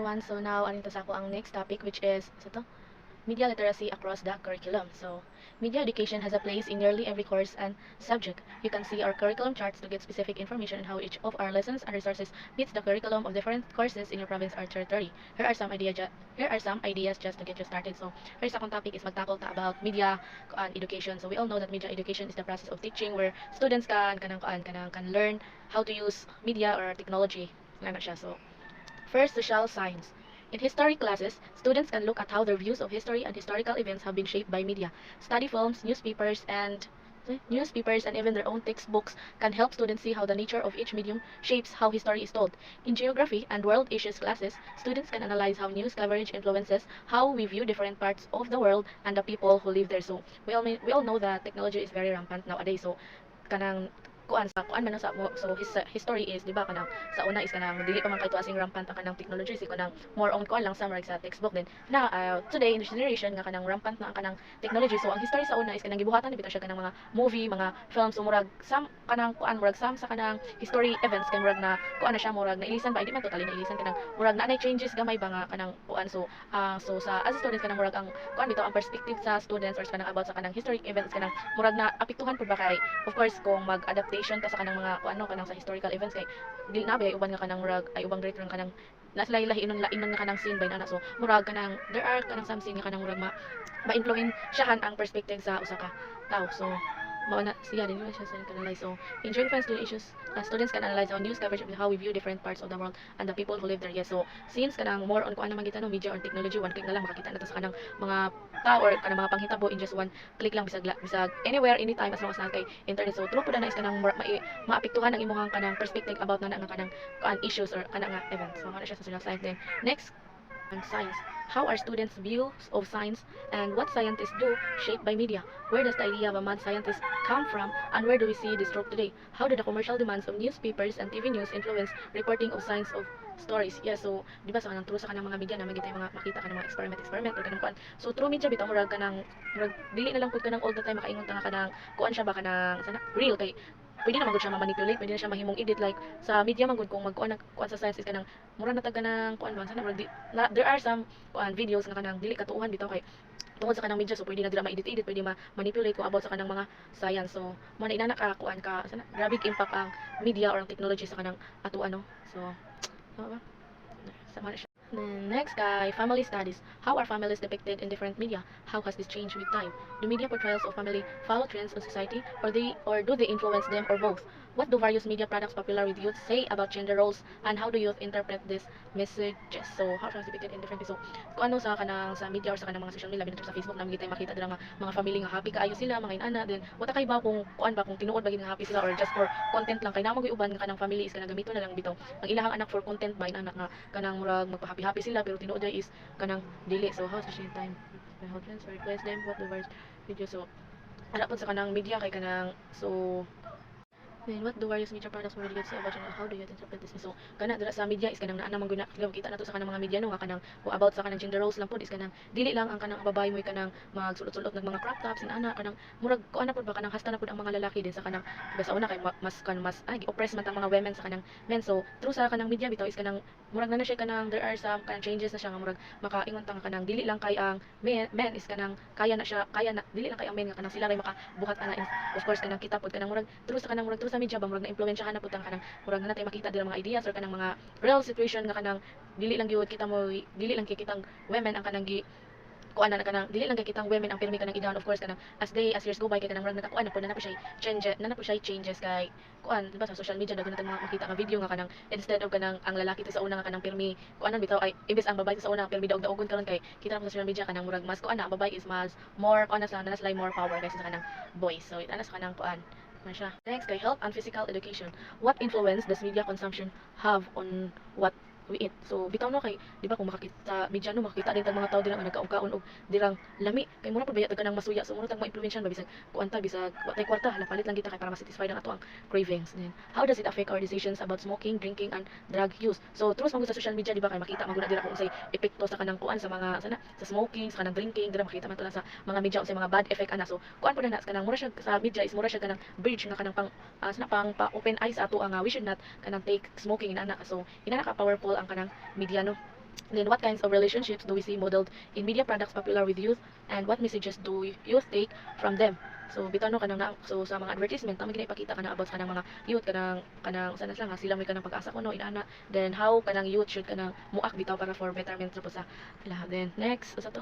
everyone. So now, aninto sa ako ang next topic which is media literacy across the curriculum. So, media education has a place in nearly every course and subject. You can see our curriculum charts to get specific information on how each of our lessons and resources meets the curriculum of different courses in your province or territory. Here are some ideas just to get you started. So, first akong topic is magtakol ta about media education. So, we all know that media education is the process of teaching where students can learn how to use media or technology. Ano siya. So, first, social science. In history classes, students can look at how their views of history and historical events have been shaped by media. Study films, newspapers and even their own textbooks can help students see how the nature of each medium shapes how history is told. In geography and world issues classes, students can analyze how news coverage influences how we view different parts of the world and the people who live there. So we all know that technology is very rampant nowadays. So kanang kuan man sa mo so history is di ba kanang sa una is kanang dili pa man kay tuasing rampant ang kanang technology si kanang more on kuan lang sa sa textbook din na today in this generation nga kanang rampant na ang kanang technology. So ang history sa una is kanang gibuhatan bitaw siya kanang mga movie, mga films, so murag sam kanang kuan murag sam sa kanang history events kay murag na kuan na siya murag nailisan ba hindi man totally nailisan kanang murag na changes gamay ba nga kanang kuan. So so sa as a student kanang murag ang kuan bitaw ang perspective sa students or sa kanang about sa kanang historic events kanang murag na apektuhan pud ba kay of course kung mag-adaptation ka sa kanang mga kuano kanang sa historical events kay dili na bay uban nga kanang murag ay ubang great kanang naslahi-lahi inon nga kanang scene bay na so murag kanang there are kanang some scene nga kanang murag ma-influensyahan ang perspective sa usa ka tao. So mao na siya din siya sa analyze. So in geography student issues, students can analyze our news coverage of how we view different parts of the world and the people who live there. Yes, so since kanang more on kuan naman kita no media or technology, one click na lang makakita na to sa kanang mga tao or kanang mga panghitabo in just one click lang bisag anywhere anytime as long as na kay internet. So true pud na is kanang maapektuhan ang imong kanang perspective about na nga kanang kuan issues or kanang nga events. So mao na siya sa social science. Then next, and science. How are students' views of science and what scientists do shaped by media? Where does the idea of a mad scientist come from and where do we see this trope today? How do the commercial demands of newspapers and TV news influence reporting of science of stories? Yeah, so di ba sa kanang true sa kanang mga media na magitay mga makita kanang mga experiment or kanang kuan. So true media bitaw murag kanang murag dili na lang pud kanang all the time makaingon ta nga kanang kuan siya ba kanang sana real kay pwede na magud siya ma-manipulate, pwede na siya mahimong edit like sa media man gud kung magkuan kuan sa science is kanang mura na taga ng kuan man sana murag there are some kuan videos nga kanang dili katuuhan bitaw kay tungod sa kanang media so pwede na dira ma-edit pwede ma-manipulate kung about sa kanang mga science. So mo na inana ka kuan ka sana grabe impact ang media or ang technology sa kanang ato ano. So ano ba sa man siya. Then next guy, family studies. How are families depicted in different media? How has this changed with time? Do media portrayals of family follow trends in society, or do they influence them, or both? What do various media products popular with youth say about gender roles, and how do youth interpret these messages? So how are depicted in different media? So kung ano sa kanang sa media or sa kanang mga social media, binatag sa Facebook na makita dira nga mga family nga happy kaayo sila, mga inana. Then wata kay ba kung kuan ba kung tinuod ba gid nga happy sila or just for content lang kay namo gyud uban nga kanang family is kanang gamito na lang bitaw ang ilahang anak for content ba inanak nga kanang murag magpa-happy sila pero tinuod is kanang dili. So how social time how trends or request them what the verse video. So ana po sa kanang media kay kanang so then what do various media products for really say about you know, how do you interpret this? So kana dira sa media is kanang naa namang guna kita nato sa kanang mga media no nga kanang about sa kanang gender roles lang pud is kanang dili lang ang kanang babae mo kanang magsulot-sulot ng mga crop tops ana kanang murag ko ana pud ba kanang hasta na pud ang mga lalaki din sa kanang sa una kay mas oppressed man ang mga women sa kanang men. So through sa kanang media bitaw is kanang murag na siya kanang there are some kanang changes na siya nga murag makaingon ta nga kanang dili lang kay ang men is kanang kaya na dili lang kay ang men nga kanang sila ray makabuhat ana of course kanang kita pud kanang murag through sa media ba murag na impluwensyahan na pud ang kanang murag na natay makita dira mga ideas or kanang mga real situation nga kanang dili lang gyud kita mo dili lang kay kitang women ang kanang kuan na kanang dili lang kay kitang women ang pirmi kanang idahan. Of course kanang as years go by kay kanang murag nakakuan na pud na po siya changes kay kuan diba sa social media daghan natin makita nga video nga kanang instead of kanang ang lalaki to sa una nga kanang pirmi kuanan bitaw ay imbes ang babae to sa una pirmi daog-daogon karon kay kita na sa social media kanang murag mas kuan na ang babae is mas more kuan na sa more power kaysa sa kanang boys. So ita na sa kanang kuan na siya. Next kay health and physical education. What influence does media consumption have on what we eat? So bitaw no kay di ba kung makakita media no makita din tag mga tao dirang nagkaon-kaon og dirang lami kay mura pud bayat kanang masuya so mura tag ma-influensyan ba bisag kuanta bisag watay kwarta lapalit lang kita kay para ma-satisfy ang ato ang cravings. Then how does it affect our decisions about smoking, drinking and drug use? So through sa social media di ba kay makita maguna dira kung unsay epekto sa kanang kuan sa mga sa smoking, sa kanang drinking dira makita man to sa mga media unsay mga bad effect ana. So kuan pud na kanang mura siya sa media is mura siya kanang bridge nga kanang pang open eyes ato nga we should not kanang take smoking inana. So inana ka powerful ang kanang media no. Then, what kinds of relationships do we see modeled in media products popular with youth, and what messages do youth take from them? So bitano kanang na so sa mga advertisement tama gina ipakita kana about kanang mga youth kanang sana lang sila may kanang pag-asa kuno inana, then how kanang youth should kanang muak bitaw para for betterment sa pusa. Then next usa to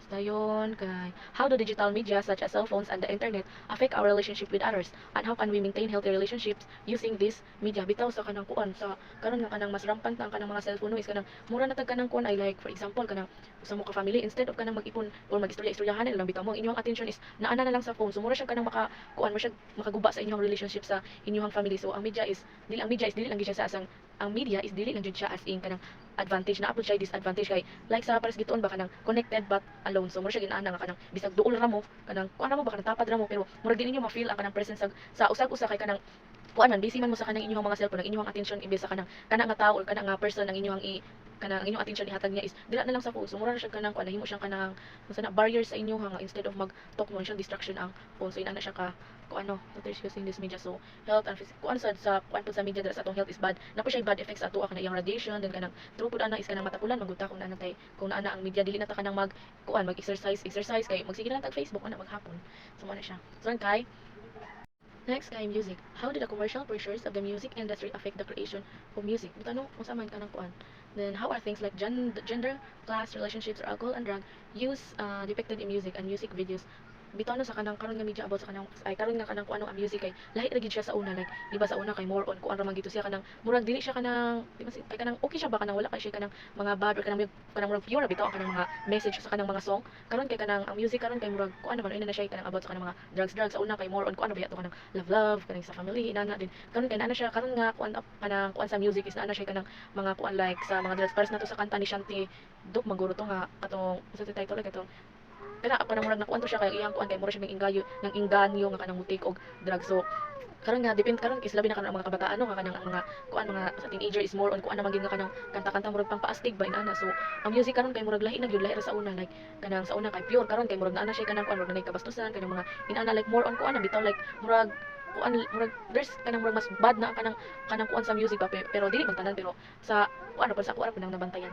dayon kay how do digital media such as cell phones and the internet affect our relationship with others, and how can we maintain healthy relationships using this media? Bitaw sa kanang kuan sa karon nga kanang mas rampant ang kanang mga cellphone no is kanang mura na tag kanang kuan ay like for example kanang sa mo ka family instead of kanang mag-ipon or mag-istorya-istoryahan na lang bitaw mo ang inyong attention is naana na lang sa phone, so mura siya kanang maka kuan mo siya makaguba sa inyong relationship sa inyong family. So ang media is dili lang gyud siya sa asang ang media is dili lang gyud siya as in kanang advantage na apod siya disadvantage kay like sa pares gituon ba kanang connected but alone, so mura siya ginaana nga kanang bisag duol ra mo kanang kuan ra mo ba kanang tapad ra mo pero mura din ninyo ma-feel ang kanang presence sa usag-usa kay kanang kuan man busy man mo sa kanang inyong mga cellphone ang inyong attention imbes sa kanang nga tao or kanang nga person ang inyong kanang inyong attention ihatag niya is dila na lang sa phone, so mura na siya kanang kuan nahimo siyang kanang sana barrier sa inyo nga instead of mag-talk mo siyang distraction ang phone, so ina na siya ka kung ano others using this media. So health and physical kuan sa kuan po sa media dala sa atong health is bad na po siya bad effects sa ato kanang iyang radiation, then kanang true pud ana is kanang matapulan magunta kung naana tay kung naana ang media dili na ta kanang mag kuan mag exercise kay magsige na tag Facebook ana maghapon, so mo na siya. So kay next kay music. How did the commercial pressures of the music industry affect the creation of music? Butano unsa man kanang kuan. Then how are things like gender, class, relationships, or alcohol and drug use depicted in music and music videos? Bitaw na sa kanang karon nga media about sa kanang ay karon nga kanang kuan ang music kay lahi ra gid siya sa una, like di ba sa una kay more on kuan ra man gito siya kanang murag dili siya kanang di ba kay kanang okay siya ba kanang wala kay siya kanang mga bad or kanang murag pure bitaw ang kanang mga message sa kanang mga song. Karon kay kanang ang music karon kay murag kuan naman ina na siya kanang about sa kanang mga drugs sa una kay more on kuan ra ba to kanang love kanang sa family inana din karon kay naa siya karon nga kuan up kanang kuan sa music is naa siya kanang mga kuan like sa mga drugs pares na to sa kanta ni Shanti Duk maguro to nga katong sa title like katong kana ako nang murag nakuan to siya kay iyang kuan kay mura siya ng inganyo nga kanang mutik og drugs. So karon nga depend karon kay labi na kanang mga kabataan no nga kanang mga kuan mga sa teenager is more on kuan naman gyud nga kanang kanta-kanta murag pang paastig ba inana. So ang music karon kay murag lahi na gyud lahi ra sa una, like kanang sa una kay pure karon kay murag naa na siya kanang kuan murag na kabastusan kanang mga inana like more on kuan na bitaw like murag kuan murag there's kanang murag mas bad na kanang kuan sa music ba pero dili man tanan pero sa kuan pa sa kuan pa nang nabantayan.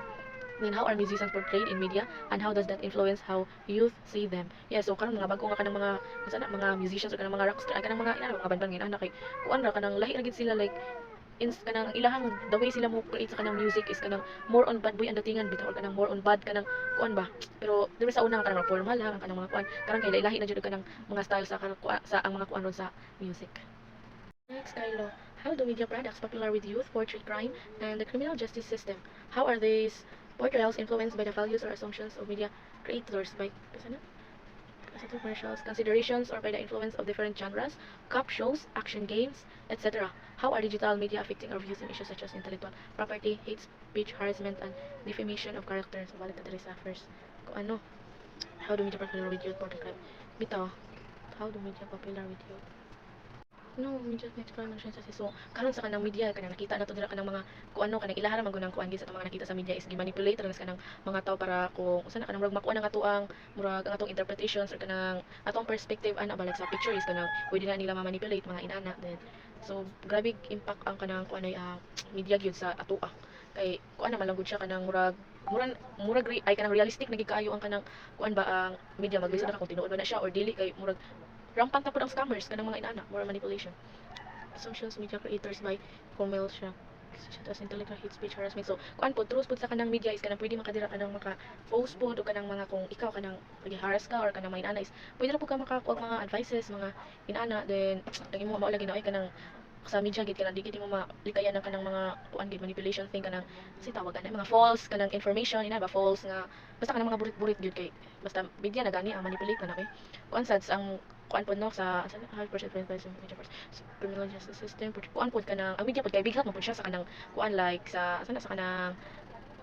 Then how are musicians portrayed in media, and how does that influence how youth see them? Yeah, so karon mga bago nga kanang mga sana mga musicians or kanang mga rockstar kanang mga mga band nga na kay kuan ra kanang lahi ra gid sila like kanang ilahang the way sila mo create sa kanang music is kanang more on bad boy ang datingan bitaw or kanang more on bad kanang kuan ba pero dili sa una kanang mga formal lang kanang mga kuan karon kay lahi na jud kanang mga style sa kanang sa ang mga kuan ron sa music. Next, Kylo. How do media products popular with youth portray crime and the criminal justice system? How are these portrayals influenced by the values or assumptions of media creators by commercials, considerations, or by the influence of different genres, cop shows, action games, etc.? How are digital media affecting our views on issues such as intellectual property, hate speech, harassment, and defamation of characters? Balik na sa first. Kung ano, how do media popular with youth portray crime? Bitaw, how do media popular with youth? No, medyo na-explore man siya sa so karon sa kanang media kanang nakita na to dira kanang mga kuano kanang ilahara man gunang kuan gid sa mga nakita sa media is gi-manipulate ra kanang mga tao para kung usa na kanang murag makuha ang atuang murag ang atong interpretations or kanang atong perspective ana balik sa picture is kanang pwede na nila ma-manipulate mga inana then so grabe impact ang kanang kuan ay media gyud sa atoa kay kuan na malanggod siya kanang murag ay kanang realistic na gikaayo ang kanang kuan ba ang media magbisa na kung tinuod ba na siya or dili kay murag rampant na po ang scammers kanang mga inana more manipulation. Social media creators by Cormel siya as intellectual hate speech harassment. So kuan po truth po sa kanang media is kanang pwede makadira kanang maka post po o kanang mga kung ikaw kanang pag-harass ka or kanang mga inana is pwede ra po ka makakuha mga advices mga inana then lagi mo mao lagi na kanang sa media gid kanang digid mo malikayan ng kanang mga kuan gid manipulation thing kanang si tawag ana mga false kanang information ina ba false nga basta kanang mga burit-burit gid kay basta media na gani ang manipulate na kay kuan sad ang kuan pod no sa 100% influence media first criminal justice system kuan pod kanang ang media pod kay bighat man pod siya sa kanang kuan like sa kanang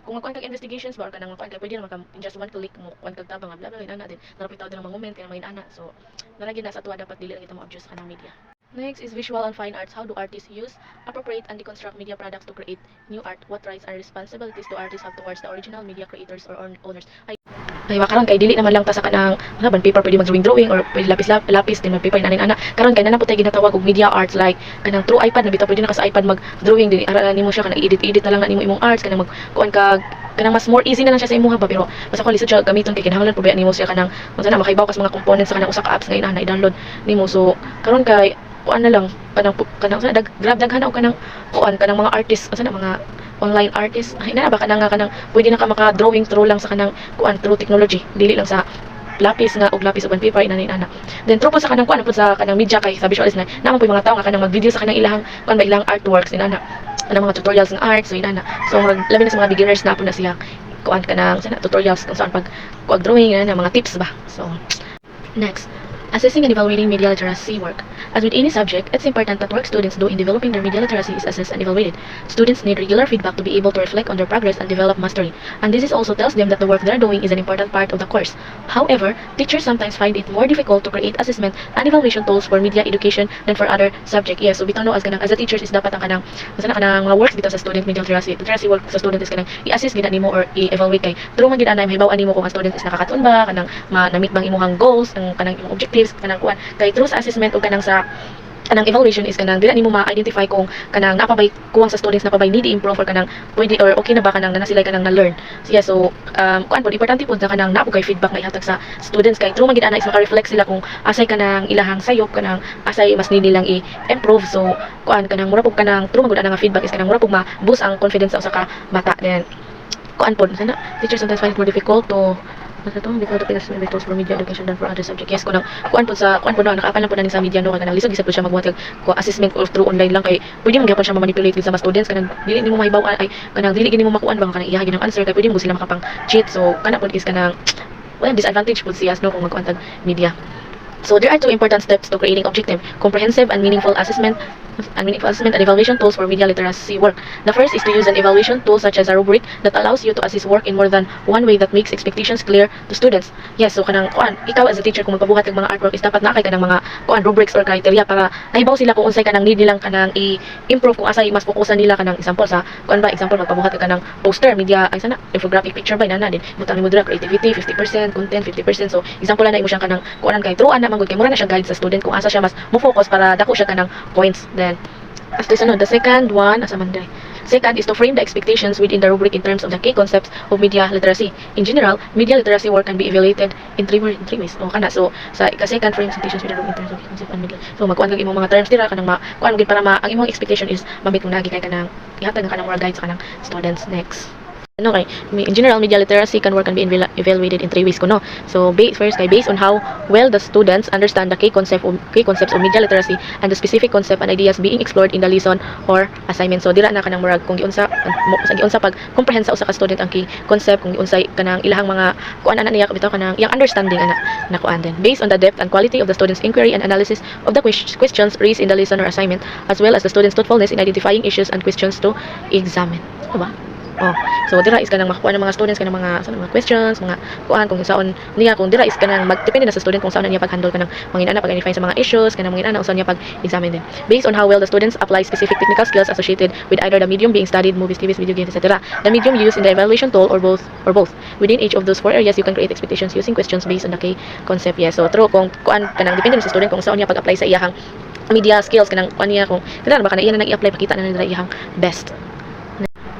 kung kuan kag investigations ba or kanang kuan kay pwede na maka in just one click mo kuan kag tabang bla bla ina din narapitaw din ang mga moment kay mga inana so naragi na sa tuwa dapat dili ra kita mo abuse sa kanang media. Next is visual and fine arts. How do artists use, appropriate, and deconstruct media products to create new art? What rights and responsibilities do artists have towards the original media creators or owners? Ay karon kay dili naman lang ta sa kanang ban paper pwede mag-drawing or pwede lapis din mag paper inanin ana. Karon kay na po tay ginatawag og media arts like kanang through iPad na bitaw pwede na ka sa iPad mag-drawing din ara nimo siya kanang edit na lang na nimo imong arts kanang magkuan ka kanang mas more easy na lang siya sa imuha ba pero basta ko lisod siya gamiton kay kinahanglan po ba nimo siya kanang unsa na makaibaw kas mga components sa kanang usa ka apps nga ina na i-download nimo so karon kay kuan na lang kanang sa grab daghan og kanang kuan kanang mga artist unsa na mga online artist ay na ba kanang pwede na ka maka drawing through lang sa kanang kuan through technology dili lang sa lapis nga og lapis ug paper inani ana then through po sa kanang kuan po sa kanang media kay sa visualist na naman po yung mga tao nga kanang mag video sa kanang ilahang kuan ba ilang artworks inana kanang mga tutorials ng art so inana so labi na sa mga beginners na po na siya kuan kanang sana tutorials kung saan pag kuag drawing inana mga tips ba so next assessing and evaluating media literacy work. As with any subject, it's important that work students do in developing their media literacy is assessed and evaluated. Students need regular feedback to be able to reflect on their progress and develop mastery. And this is also tells them that the work they're doing is an important part of the course. However, teachers sometimes find it more difficult to create assessment and evaluation tools for media education than for other subject. Yes, so bitaw no as a teachers is dapat ang kanang mga works bitaw sa student media literacy work sa student is kanang i-assess gid nimo or i-evaluate kay. Pero man gid anay mahibaw nimo kung ang student is nakakatuon ba kanang na-meet bang imong goals ang kanang imong objectives kanang kuan kay through sa assessment o kanang sa kanang evaluation is kanang dili nimo ma-identify kung kanang napabay kuwang sa students napabay need i-improve or kanang pwede or okay na ba kanang na sila kanang na-learn. Yeah, so kuan pod importante pod na kanang napo kay feedback nga ihatag sa students kay through man gid ana is maka-reflect sila kung asay kanang ilahang sayop kanang asay mas need nilang i-improve. So kuan kanang mura pug kanang through man gud ana nga feedback is kanang mura pug ma-boost ang confidence sa usa ka bata. Then kuan pod sana teachers sometimes find it more difficult to difficult to pick tools for media education than for other subject. Yes, kuan po na nakaapan lang po na sa media no kanang lisod gisad po siya magbuhat ko assessment or through online lang kay pwede mo gyapon siya ma-manipulate sa mga students kanang dili nimo mahibaw ay kanang dili gini mo makuan bang kanang iyahagi ng answer kay pwede mo sila makapang cheat. So kana pod is kanang disadvantage po siya no kung magkuan tag media. So there are two important steps to creating objective, comprehensive and meaningful assessment and evaluation tools for media literacy work. The first is to use an evaluation tool such as a rubric that allows you to assess work in more than one way that makes expectations clear to students. Yes, so kanang kuan ikaw as a teacher kung magpabuhat ng mga artwork is dapat na kay kanang mga kuan rubrics or criteria para nahibaw sila kung unsay kanang need nilang kanang i-improve kung asay mas fokusan nila kanang example sa kuan ba example magpabuhat ka kanang poster media ay sana infographic picture ba inana din butang nimo dira creativity 50%, content 50%. So example na imo siyang kanang kuanan kay true ana man gud kay mura na siya guide sa student kung asa siya mas mo-focus para dako siya kanang points. Then after sunod, the second one asa man day. Second is to frame the expectations within the rubric in terms of the key concepts of media literacy. In general, media literacy work can be evaluated in three ways. O kana so sa second frame expectations within the rubric in terms of key concept and media. So magkuan kag imong mga terms dira kanang kuan gid para ang imong expectation is mabit kung nagi kay kanang ihatag nga kanang mga guides sa kanang students. Next. Okay, in general, media literacy can be evaluated in three ways. So, based on how well the students understand the key concepts of media literacy and the specific concept and ideas being explored in the lesson or assignment. So, dira na kanang murag kung giunsa pag comprehend sa usa ka student ang key concept kung giunsay kanang ilahang mga kuan ana niya bitaw kanang iyang understanding ana na kuan din. Based on the depth and quality of the students' inquiry and analysis of the questions raised in the lesson or assignment, as well as the students' thoughtfulness in identifying issues and questions to examine. Diba? Oh, so dira is kanang makakuha ng mga students kanang mga questions, mga kuan kung saon niya kung dira is kanang magdepende na sa student kung saan niya pag-handle kanang mangin-ana pag-identify sa mga issues kanang mangin-ana usa niya pag-examine din. Based on how well the students apply specific technical skills associated with either the medium being studied, movies, TVs, video games, etc. The medium used in the evaluation tool or both. Within each of those four areas, you can create expectations using questions based on the key concept. Yes, so true kung kuan kanang depende sa student kung saan niya pag-apply sa iyang media skills kanang kuan niya kung kanang baka na iya na nag-i-apply pakita na nila iyang best.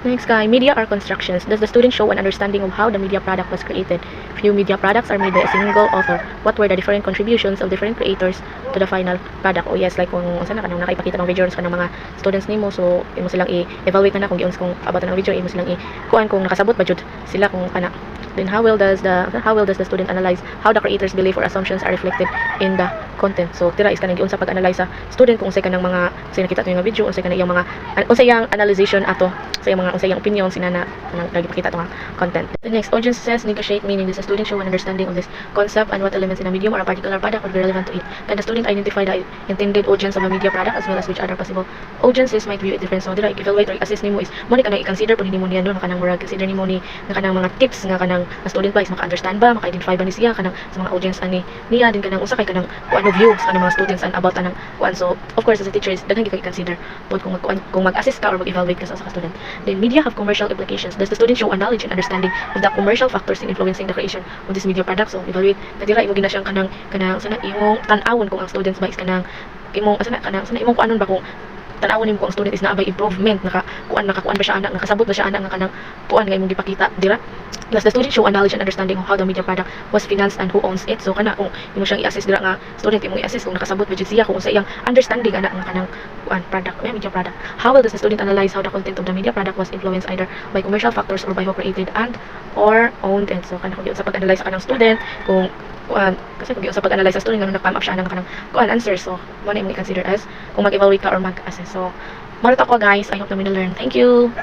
Next guy, media are constructions. Does the student show an understanding of how the media product was created? Few media products are made by a single author. What were the different contributions of different creators to the final product? Oh yes, like kung sana kanang nakaipakita ng videos kanang mga students nimo, so imo silang i-evaluate na kung kung abot ng video, imo silang kuan kung nakasabot ba jud sila kung kana. Then how well does the student analyze how the creator's belief or assumptions are reflected in the content? So tira is kanang giunsa pag-analyze sa student kung unsay kanang mga unsay nakita to nga video, unsay kanang iyang mga unsay yang analyzation ato sa iyang mga unsay yang opinion sinana kanang nagipakita to nga content. The next, audiences negotiate, meaning does the student show an understanding of this concept and what elements in a medium or a particular product would be relevant to it? Can the student identify the intended audience of a media product as well as which other possible audiences might view it different? So dira evaluate or assess nimo is mo ni kanang i-consider pud nimo niya kanang murag consider nimo ni kanang mga tips nga kanang na student ba is maka-understand ba, maka-identify ba ni siya kanang sa mga audience ani niya din kanang usa kay kanang kuan of view sa kanang mga students and about anang kuan. So of course as a teacher is daghan gyud consider but kung mag-assist ka or mag-evaluate ka sa usa ka student. Then media have commercial implications. Does the student show a knowledge and understanding of the commercial factors in influencing the creation of this media product? So evaluate kadira imo gina siyang kanang sana imong tan-awon kung ang students ba is kanang imong sana imong kuanon ba kung tanawon nimo kung ang student is naabay improvement nakakuan ba siya anak nakasabot ba siya anak nga kanang kuan nga imong gipakita dira. Plus the student show a knowledge and understanding of how the media product was financed and who owns it. So kana kung imo siyang i-assess dira nga student imong i-assess kung nakasabot ba jud siya kung sa iyang understanding anak nga kanang kuan product o media product. How will the student analyze how the content of the media product was influenced either by commercial factors or by who created and or owned it. So kana kung sa pag-analyze sa kanang student kung kuan kasi kung sa pag-analyze sa student nga nag-come up siya ng kanang kuan answer. So mo na imong i-consider as kung mag-evaluate ka or mag-assess. So maro ta ko guys, I hope na may na-learn. Thank you.